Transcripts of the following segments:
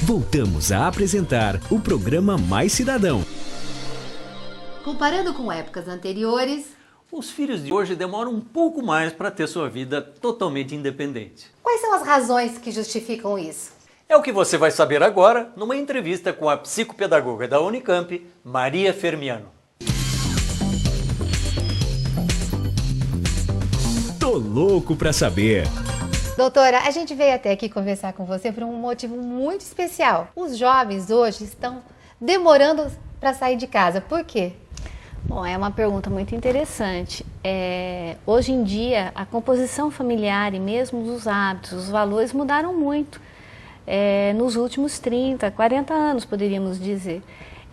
Voltamos a apresentar o programa Mais Cidadão. Comparando com épocas anteriores, os filhos de hoje demoram um pouco mais para ter sua vida totalmente independente. quais são as razões que justificam isso? É o que você vai saber agora numa entrevista com a psicopedagoga da Unicamp, Maria Fermiano. Tô louco pra saber. Doutora, a gente veio até aqui conversar com você por um motivo muito especial. Os jovens hoje estão demorando para sair de casa. Por quê? Bom, é uma pergunta muito interessante. Hoje em dia, a composição familiar e mesmo os hábitos, os valores mudaram muito. Nos últimos 30, 40 anos, poderíamos dizer.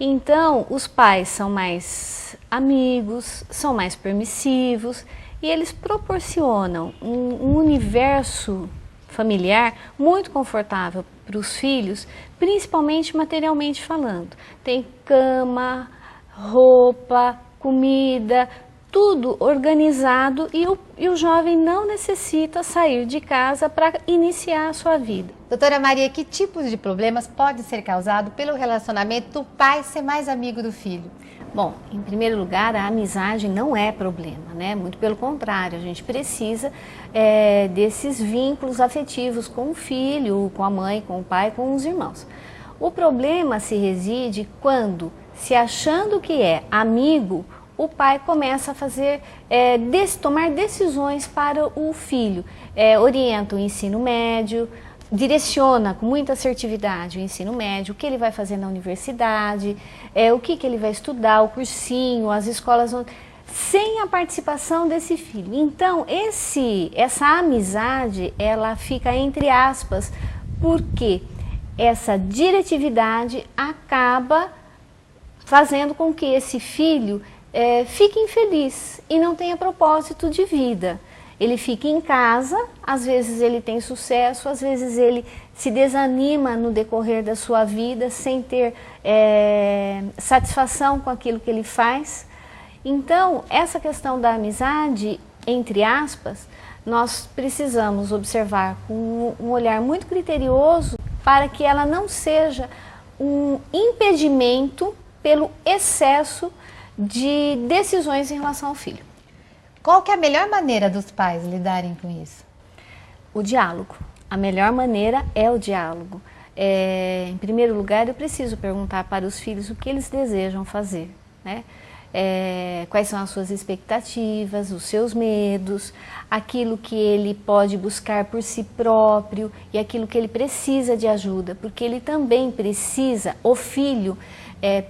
Então, os pais são mais amigos, são mais permissivos e eles proporcionam um universo familiar muito confortável para os filhos, principalmente materialmente falando. Tem cama, roupa, comida, tudo organizado e o jovem não necessita sair de casa para iniciar a sua vida. Doutora Maria, que tipos de problemas podem ser causados pelo relacionamento do pai ser mais amigo do filho? Bom, em primeiro lugar, a amizade não é problema, né? Muito pelo contrário, a gente precisa desses vínculos afetivos com o filho, com a mãe, com o pai, com os irmãos. O problema se reside quando, se achando que é amigo, o pai começa a fazer, tomar decisões para o filho, orienta o ensino médio, direciona com muita assertividade o ensino médio, o que ele vai fazer na universidade, o que ele vai estudar, o cursinho, as escolas, sem a participação desse filho. Então, essa amizade, ela fica entre aspas, porque essa diretividade acaba fazendo com que esse filho fique infeliz e não tenha propósito de vida. Ele fica em casa, às vezes ele tem sucesso, às vezes ele se desanima no decorrer da sua vida sem ter satisfação com aquilo que ele faz. Então, essa questão da amizade, entre aspas, nós precisamos observar com um olhar muito criterioso para que ela não seja um impedimento pelo excesso de decisões em relação ao filho. Qual que é a melhor maneira dos pais lidarem com isso? O diálogo. A melhor maneira é o diálogo. Em primeiro lugar, eu preciso perguntar para os filhos o que eles desejam fazer, né? Quais são as suas expectativas, os seus medos, aquilo que ele pode buscar por si próprio e aquilo que ele precisa de ajuda, porque ele também precisa, o filho,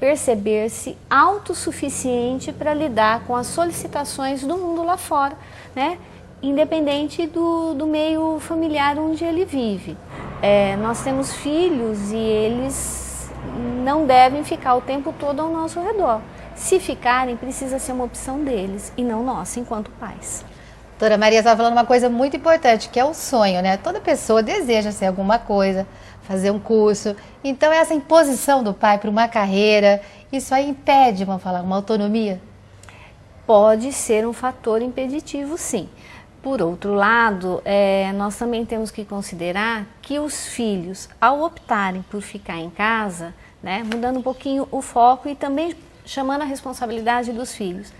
perceber-se autossuficiente para lidar com as solicitações do mundo lá fora, né? Independente do meio familiar onde ele vive. Nós temos filhos e eles não devem ficar o tempo todo ao nosso redor. Se ficarem, precisa ser uma opção deles e não nossa, enquanto pais. Doutora Maria estava falando uma coisa muito importante, que é o sonho, né? Toda pessoa deseja ser alguma coisa, fazer um curso. Então, essa imposição do pai para uma carreira, isso aí impede, vamos falar, uma autonomia? Pode ser um fator impeditivo, sim. Por outro lado, nós também temos que considerar que os filhos, ao optarem por ficar em casa, né, mudando um pouquinho o foco e também chamando a responsabilidade dos filhos,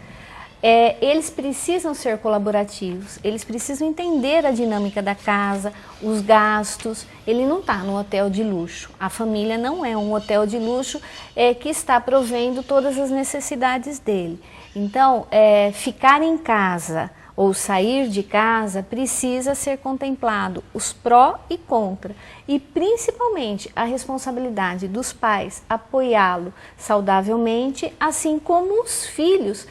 eles precisam ser colaborativos, eles precisam entender a dinâmica da casa, os gastos. Ele não está no hotel de luxo, a família não é um hotel de luxo que está provendo todas as necessidades dele. Então, ficar em casa ou sair de casa precisa ser contemplado os pró e contra e principalmente a responsabilidade dos pais apoiá-lo saudavelmente, assim como os filhos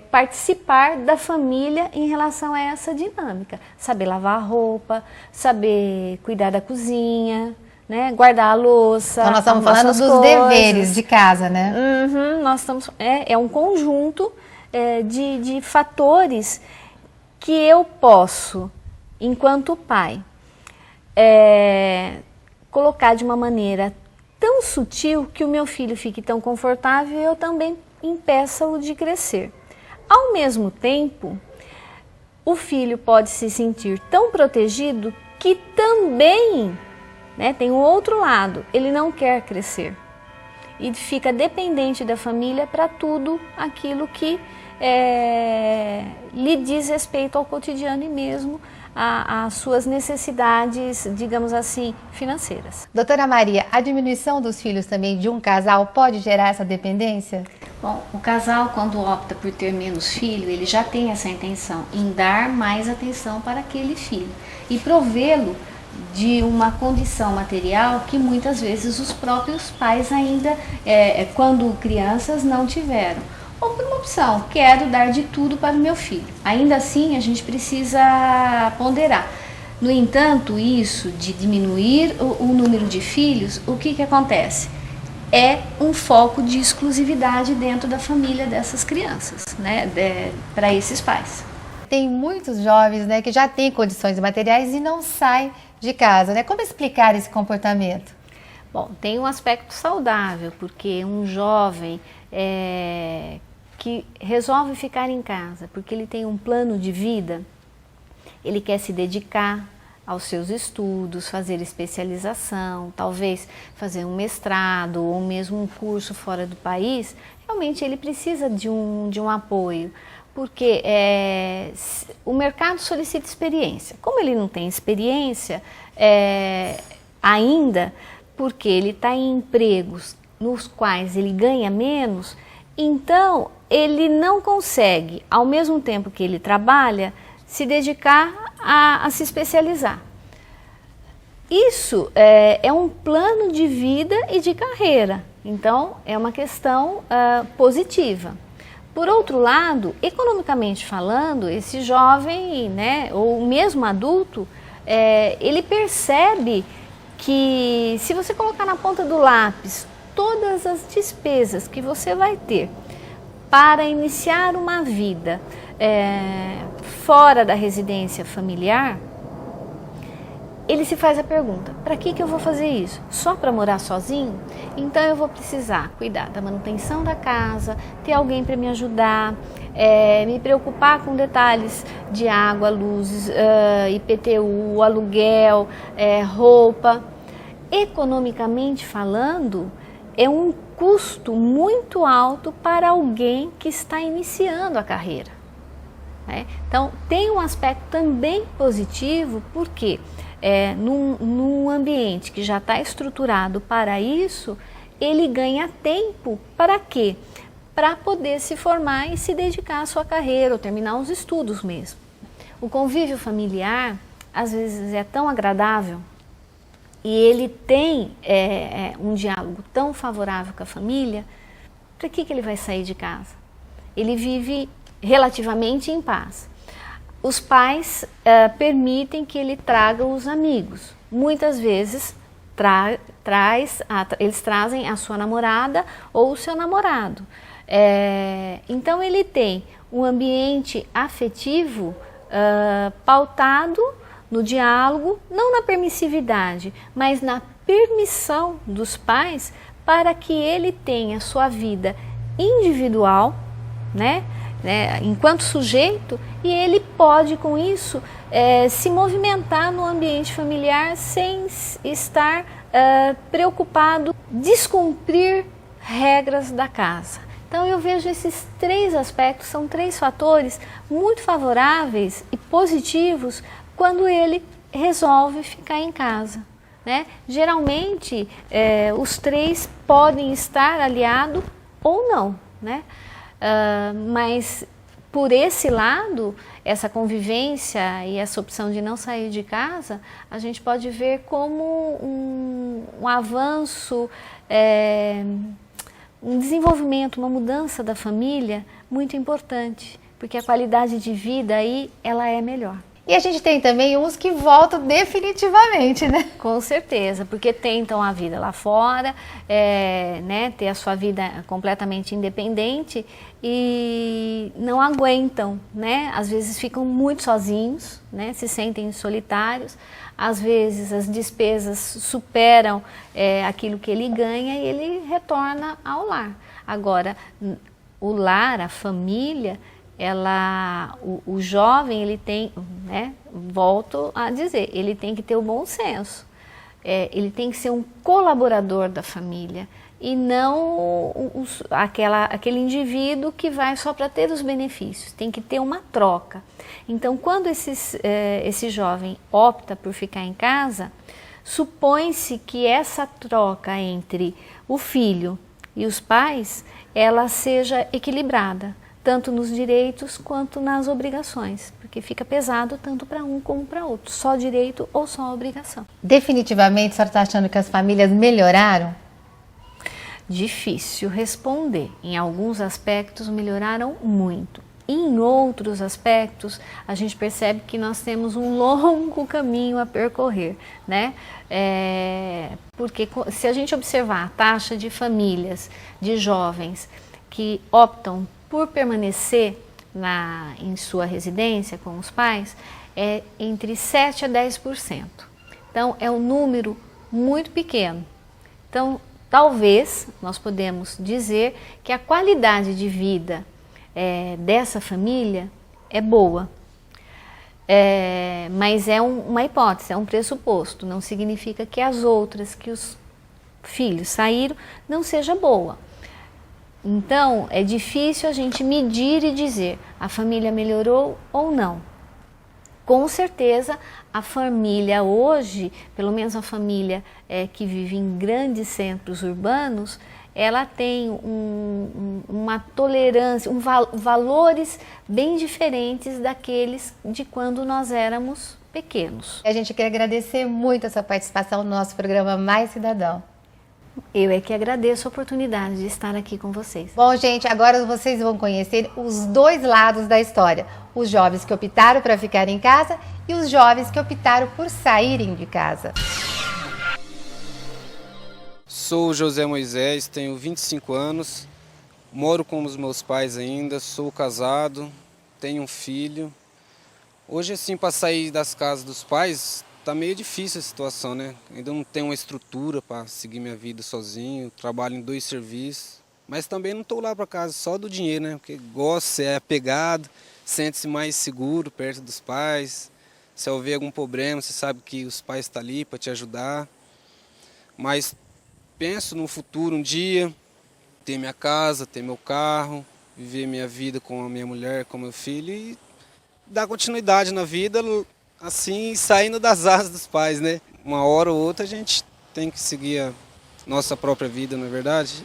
participar da família em relação a essa dinâmica, saber lavar a roupa, saber cuidar da cozinha, né, guardar a louça. Então nós estamos falando dos deveres de casa, né? Nós estamos, é um conjunto de fatores que eu posso, enquanto pai, colocar de uma maneira tão sutil que o meu filho fique tão confortável e eu também impeça-o de crescer. Ao mesmo tempo, o filho pode se sentir tão protegido que também né? Tem o outro lado, ele não quer crescer e fica dependente da família para tudo aquilo que lhe diz respeito ao cotidiano e mesmo às suas necessidades, digamos assim, financeiras. Doutora Maria, a diminuição dos filhos também de um casal pode gerar essa dependência? Bom, o casal, quando opta por ter menos filho, ele já tem essa intenção em dar mais atenção para aquele filho e provê-lo de uma condição material que muitas vezes os próprios pais ainda, quando crianças, não tiveram. Ou por uma opção, quero dar de tudo para o meu filho. Ainda assim, a gente precisa ponderar. No entanto, isso de diminuir o número de filhos, o que acontece? É um foco de exclusividade dentro da família dessas crianças, né, para esses pais. Tem muitos jovens, né, que já têm condições materiais e não saem de casa, né? Como explicar esse comportamento? Bom, tem um aspecto saudável, porque um jovem que resolve ficar em casa, porque ele tem um plano de vida, ele quer se dedicar aos seus estudos, fazer especialização, talvez fazer um mestrado ou mesmo um curso fora do país, realmente ele precisa de um apoio, porque o mercado solicita experiência. Como ele não tem experiência ainda, porque ele está em empregos nos quais ele ganha menos, então ele não consegue, ao mesmo tempo que ele trabalha, se dedicar a se especializar. Isso é um plano de vida e de carreira, então é uma questão positiva. Por outro lado, economicamente falando, esse jovem, né, ou mesmo adulto, ele percebe que se você colocar na ponta do lápis todas as despesas que você vai ter para iniciar uma vida fora da residência familiar, ele se faz a pergunta, para que eu vou fazer isso? Só para morar sozinho? Então eu vou precisar cuidar da manutenção da casa, ter alguém para me ajudar, me preocupar com detalhes de água, luzes, IPTU, aluguel, roupa. Economicamente falando, é um custo muito alto para alguém que está iniciando a carreira, né? Então tem um aspecto também positivo, porque num ambiente que já está estruturado para isso, ele ganha tempo para quê? Para poder se formar e se dedicar à sua carreira ou terminar os estudos mesmo. O convívio familiar às vezes é tão agradável e ele tem um diálogo tão favorável com a família, para que ele vai sair de casa? Ele vive relativamente em paz. Os pais permitem que ele traga os amigos. Muitas vezes eles trazem a sua namorada ou o seu namorado. Então ele tem um ambiente afetivo pautado no diálogo, não na permissividade, mas na permissão dos pais para que ele tenha sua vida individual, né, enquanto sujeito, e ele pode com isso se movimentar no ambiente familiar sem estar preocupado em descumprir regras da casa. Então eu vejo esses três aspectos, são três fatores muito favoráveis e positivos quando ele resolve ficar em casa, né? Geralmente os três podem estar aliados ou não, né? Mas por esse lado, essa convivência e essa opção de não sair de casa, a gente pode ver como um avanço, um desenvolvimento, uma mudança da família muito importante, porque a qualidade de vida aí, ela é melhor. E a gente tem também uns que voltam definitivamente, né? Com certeza, porque tentam a vida lá fora, né, ter a sua vida completamente independente e não aguentam, né? Às vezes ficam muito sozinhos, né? Se sentem solitários, às vezes as despesas superam aquilo que ele ganha e ele retorna ao lar. Agora, o lar, a família, o jovem, ele tem, né, volto a dizer, ele tem que ter o bom senso. ele tem que ser um colaborador da família e não aquele indivíduo que vai só para ter os benefícios. Tem que ter uma troca. Então, quando esse jovem opta por ficar em casa, supõe-se que essa troca entre o filho e os pais, ela seja equilibrada, tanto nos direitos quanto nas obrigações, porque fica pesado tanto para um como para outro, só direito ou só obrigação. Definitivamente, a senhora está achando que as famílias melhoraram? Difícil responder. Em alguns aspectos melhoraram muito. Em outros aspectos, a gente percebe que nós temos um longo caminho a percorrer, né? Porque se a gente observar a taxa de famílias, de jovens que optam por permanecer em sua residência com os pais, é entre 7% a 10%. Então, é um número muito pequeno. Então, talvez nós podemos dizer que a qualidade de vida dessa família é boa, mas é uma hipótese, é um pressuposto, não significa que as outras que os filhos saíram não seja boa. Então, é difícil a gente medir e dizer a família melhorou ou não. Com certeza, a família hoje, pelo menos a família que vive em grandes centros urbanos, ela tem uma tolerância, valores bem diferentes daqueles de quando nós éramos pequenos. A gente quer agradecer muito a sua participação no nosso programa Mais Cidadão. Eu é que agradeço a oportunidade de estar aqui com vocês. Bom, gente, agora vocês vão conhecer os dois lados da história. Os jovens que optaram para ficar em casa e os jovens que optaram por saírem de casa. Sou José Moisés, tenho 25 anos, moro com os meus pais ainda, sou casado, tenho um filho. Hoje, assim, para sair das casas dos pais, tá meio difícil a situação, né? Ainda não tenho uma estrutura para seguir minha vida sozinho, trabalho em 2 serviços, mas também não estou lá para casa só do dinheiro, né? Porque gosto, é apegado, sente-se mais seguro perto dos pais. Se houver algum problema, você sabe que os pais estão ali para te ajudar. Mas penso no futuro, um dia, ter minha casa, ter meu carro, viver minha vida com a minha mulher, com meu filho e dar continuidade na vida, assim, saindo das asas dos pais, né? Uma hora ou outra a gente tem que seguir a nossa própria vida, não é verdade?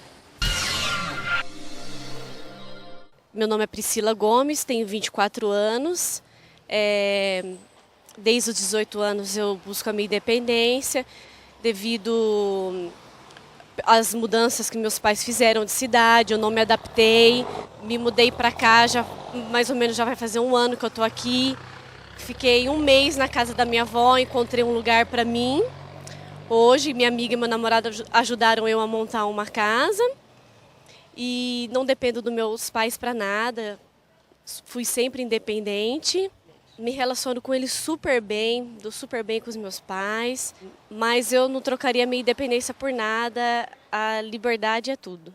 Meu nome é Priscila Gomes, tenho 24 anos. Desde os 18 anos eu busco a minha independência, devido às mudanças que meus pais fizeram de cidade, eu não me adaptei, me mudei para cá, já mais ou menos já vai fazer 1 ano que eu estou aqui. Fiquei 1 mês na casa da minha avó, encontrei um lugar para mim. Hoje, minha amiga e meu namorado ajudaram eu a montar uma casa. E não dependo dos meus pais para nada. Fui sempre independente. Me relaciono com eles super bem, dou super bem com os meus pais. Mas eu não trocaria minha independência por nada. A liberdade é tudo.